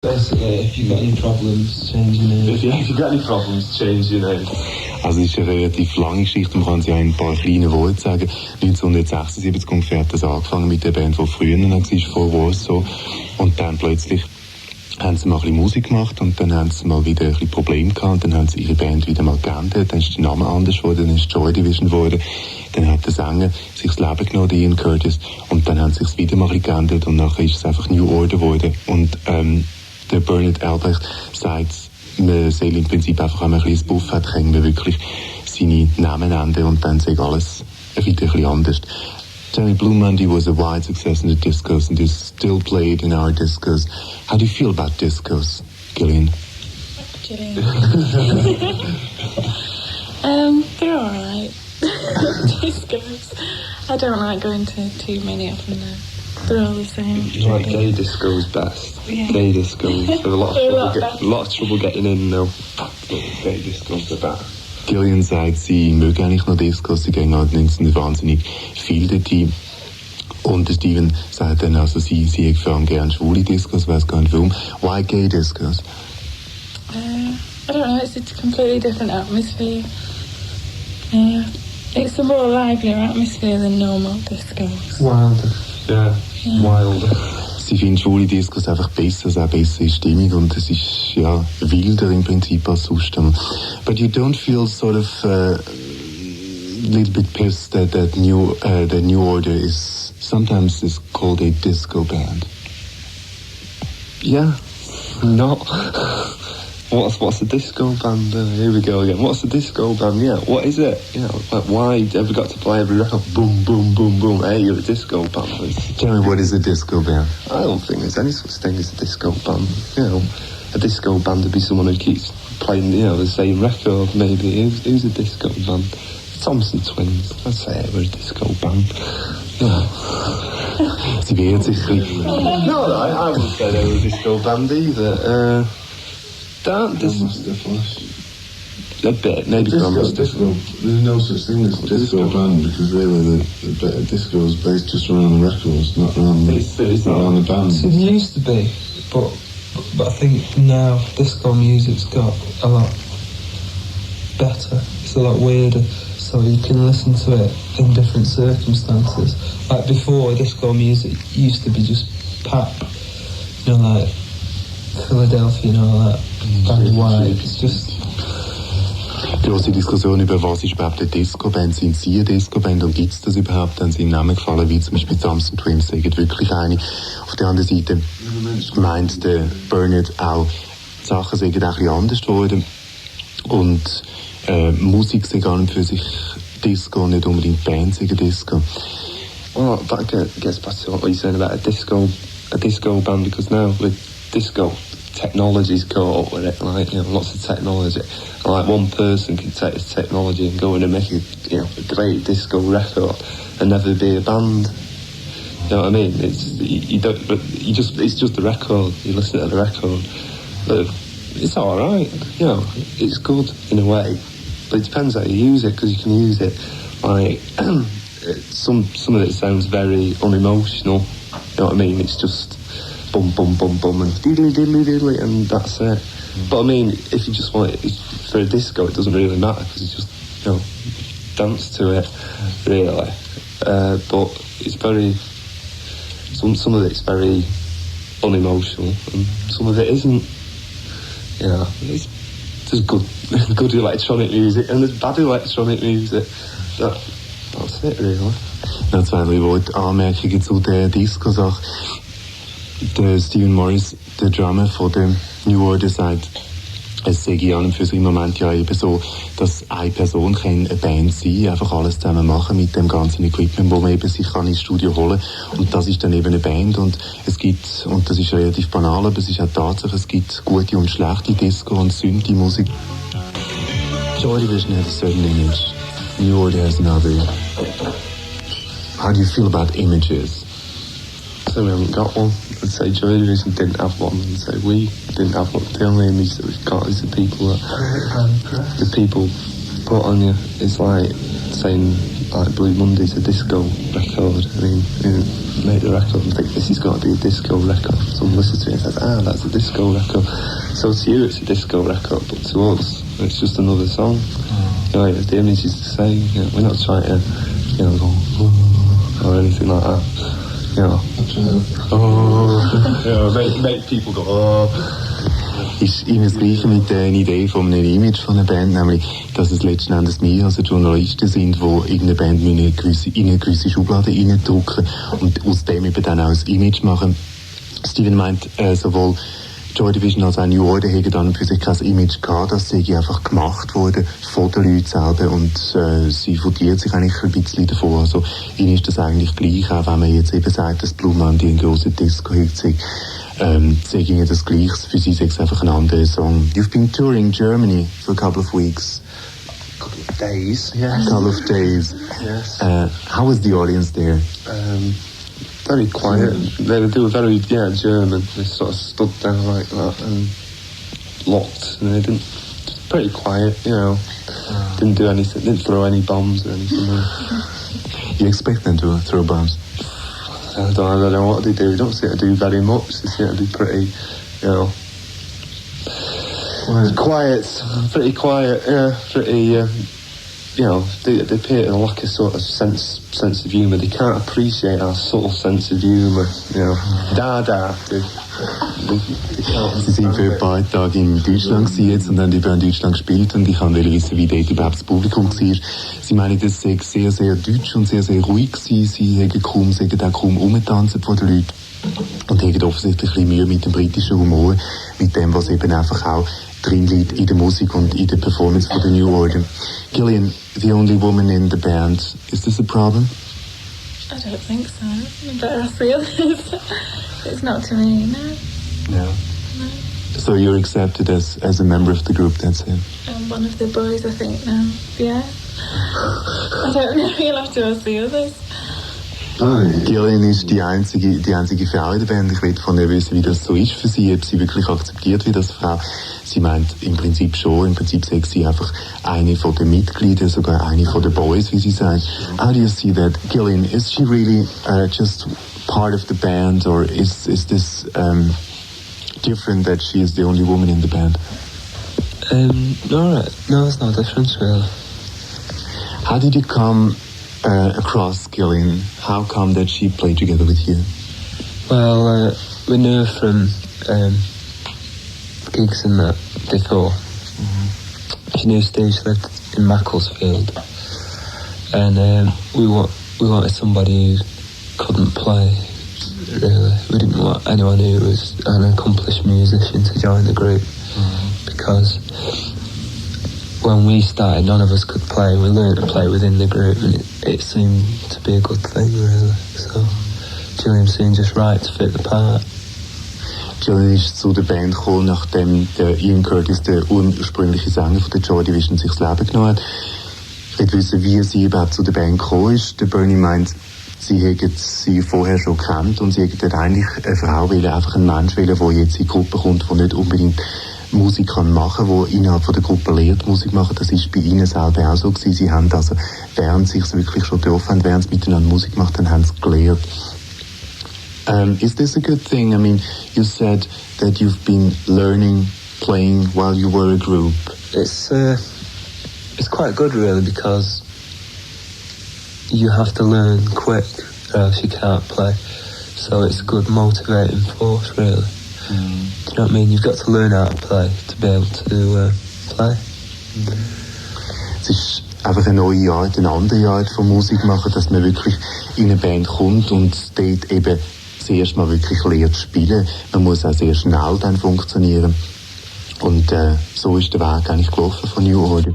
Basically, if you've got any problems, change your name. If you got any problems, change your name. Also es ist eine relativ lange Geschichte, man kann sie auch in ein paar kleinen Worten sagen. 1976 ungefähr hat das angefangen mit der Band, die früher noch war, vor Warsaw. Und dann plötzlich haben sie mal ein bisschen Musik gemacht und dann haben sie mal wieder ein bisschen Probleme gehabt und dann haben sie ihre Band wieder mal geändert, dann ist der Name anders geworden, dann ist Joy Division geworden, dann hat der Sänger sich das Leben genommen, Ian Curtis, und dann haben sie sich wieder mal ein bisschen geändert und nachher ist es einfach New Order geworden. Und der Bernard Albrecht sagt, man soll im Prinzip einfach einmal ein bisschen das Buffet hängen, man wirklich seine Namen ändern und dann sagt alles wieder ein bisschen anders. Jerry Blue Monday was a wide success in the discos and is still played in our discos. How do you feel about discos, Gillian? They're alright. Discos. I don't like going to too many of them though. They're all the same. Like gay disco's best. Yeah. Gay disco's. There's a lot of trouble getting in though. Gay disco's are better. Gillian sagt, sie mögen eigentlich noch Discos, sie gehen halt nicht wahnsinnig viel dorthin. Und Steven sagt dann, also sie hätte vor allem gerne schwule Discos, weiß gar nicht warum. Why gay discos? I don't know, it's a completely different atmosphere. It's a more livelier atmosphere than normal discos. Wilder. Yeah. Wilder. Sie finden schwule Discos einfach besser, es ist auch bessere Stimmung und es ist ja wilder im Prinzip als sonst. But you don't feel sort of little bit pissed that the New Order is sometimes is called a disco band? Yeah. No. What's a disco band? Here we go again. What's a disco band? Yeah, what is it? You know, like why have we got to play every record? Boom, boom, boom, boom. Hey, you're a disco band. Tell me, what is a disco band? I don't think there's any such thing as a disco band. You know, a disco band would be someone who keeps playing, you know, the same record. Maybe who's a disco band? Thompson Twins. I'd say we're a disco band. Yeah. Sie wehrt sich. No, I wouldn't say they were a disco band either. This is the Flash. A bit, maybe disco. There's no such thing as a disco band because really the disco is based just around the records, not around the band. It used to be, but I think now disco music's got a lot better. It's a lot weirder, so you can listen to it in different circumstances. Like before, disco music used to be just pop, you know, like Philadelphia and all that, Barry White. It's just große Diskussion über was ist überhaupt eine Disco-Band, sind sie eine Disco-Band und gibt es das überhaupt, dann sind Namen gefallen wie zum Beispiel Thompson Twins, sagen wirklich eine. Auf der anderen Seite meint der Bernard auch, die Sachen sind auch ein bisschen anders geworden und Musik sind gar nicht für sich Disco, nicht unbedingt Bands sind Disco. Well, that gets back to what you're saying about a disco band, because now with disco technology's caught up with it, like, you know, lots of technology. And like one person can take this technology and go in and make a great disco record and never be a band. You know what I mean? It's just the record. You listen to the record, but it's all right. You know, it's good in a way, but it depends how you use it, because you can use it like some of it sounds very unemotional. You know what I mean? It's just bum bum bum bum and diddly diddly diddly and that's it. But I mean, if you just want it for a disco, it doesn't really matter because you just, you know, dance to it, really. But it's very, some of it's very unemotional and some of it isn't. You know, there's good electronic music and there's bad electronic music. That's it, really. Noch zwei, drei Worte Anmerkungen zu der Disco-Sache. Der Stephen Morris, der Drummer von der New Order, sagt, es sei an und für sich im Moment ja eben so, dass eine Person kann eine Band sein, einfach alles zusammen machen mit dem ganzen Equipment, wo man eben sich kann ins Studio holen und das ist dann eben eine Band und es gibt, und das ist relativ banal, aber es ist auch Tatsache, es gibt gute und schlechte Disco und Synthi-Musik. Joy Division has a certain image, New Order has another. How do you feel about images? So we haven't got one. I'd say Joy Division didn't have one, and say we didn't have one. The only image that we've got is the people put on you. It's like saying like Blue Monday's a disco record. I mean, who made the record and think this has got to be a disco record? Someone listens to it and says, that's a disco record. So to you it's a disco record, but to us it's just another song. You know, the image is the same. You know, we're not trying to, you know, go or anything like that. You know, you know, make people go Ist immer das Gleiche mit der Idee von einem Image von einer Band, nämlich, dass es letzten Endes wir, also Journalisten sind, die irgendeine Band in eine gewisse Schublade reindrücken und aus dem eben dann auch ein Image machen. Steven meint, sowohl Joy Division als auch New Order haben dann für sich kein Image gehabt, das sei einfach gemacht worden von den Leuten selber und sie fundiert sich eigentlich ein bisschen davon. Also ihnen ist das eigentlich gleich, auch wenn man jetzt eben sagt, dass Blue Monday ein grosser Disco-Hit sei. Sage ihnen das gleich, für sie ist es einfach ein anderer Song. You've been touring Germany for a couple of weeks. couple of days. Yes. A couple of days. Yes. How was the audience there? Very quiet. They were very German. They sort of stood down like that and locked, and they didn't. Pretty quiet, you know. Didn't do anything. Didn't throw any bombs or anything. You expect them to throw bombs? I don't know what they do. They don't seem to do very much. They seem to be pretty, you know, quiet. Pretty quiet. Yeah, pretty. You know, they appear to lack a sort of sense of humour. They can't appreciate our subtle sense of humour. You know, Dada. They can't. Sie sind für ein paar Tage in Deutschland jetzt und haben über in Deutschland gespielt und ich wollte wissen, wie dort überhaupt das Publikum war. Sie meinen, das sei sehr, sehr deutsch und sehr, sehr ruhig gewesen. Sie hätten auch kaum rumgetanzt von den Leuten und hätten offensichtlich ein bisschen Mühe mit dem britischen Humor, mit dem, was eben einfach auch drin liegt in der Musik und in der Performance von der New Order. Gillian, the only woman in the band, is this a problem? I don't think so. I better ask the others. It's not to me, no. No. So you're accepted as a member of the group, that's it? I'm one of the boys, I think, now. Yeah. I don't know. You'll have to ask the others. Gillian ist die einzige Frau in der Band. Ich will von ihr wissen, wie das so ist für sie, ob sie wirklich akzeptiert wird als Frau. Sie meint im Prinzip schon, im Prinzip sagt sie einfach eine von den Mitgliedern, sogar eine von den Boys, wie sie sagt. How do you see that? Gillian, is she really just part of the band, or is this different that she is the only woman in the band? No, there's no difference really. How did you come across Gillian? How come that she played together with you? Well, we knew her from gigs and that before. She knew Steve lived in Macclesfield, and we wanted somebody who couldn't play. Really, we didn't want anyone who was an accomplished musician to join the group, because when we started, none of us could play. We learned to play within the group, and it seemed to be a good thing, really. So Gillian seemed just right to fit the part. Gillian ist zu der Band gekommen, nachdem der Ian Curtis, der ursprüngliche Sänger von der Joy Division, sich das Leben genommen hat. Ich will wissen, wie sie überhaupt zu der Band gekommen ist. Der Bernie meint, sie hätten sie vorher schon gekannt und sie hätten eigentlich eine Frau wollen, einfach einen Mensch wollen, der jetzt in die Gruppe kommt, der nicht unbedingt Musik kann machen, der innerhalb von der Gruppe lehrt, Musik machen. Das ist bei ihnen selber auch so gewesen. Sie haben also, während sie es wirklich schon getroffen haben, während sie miteinander Musik gemacht haben, haben sie gelehrt. Is this a good thing? I mean, you said that you've been learning, playing while you were a group. It's quite good really, because you have to learn quick or else you can't play. So it's a good motivating force really. Do you know what I mean? You've got to learn how to play to be able to play. Es ist einfach eine neue Art, eine andere Art von Musik machen, dass man wirklich in eine Band kommt und dort eben zuerst mal wirklich lernt spielen. Man muss auch sehr schnell dann funktionieren. Und so ist der Weg eigentlich gelaufen von New Order.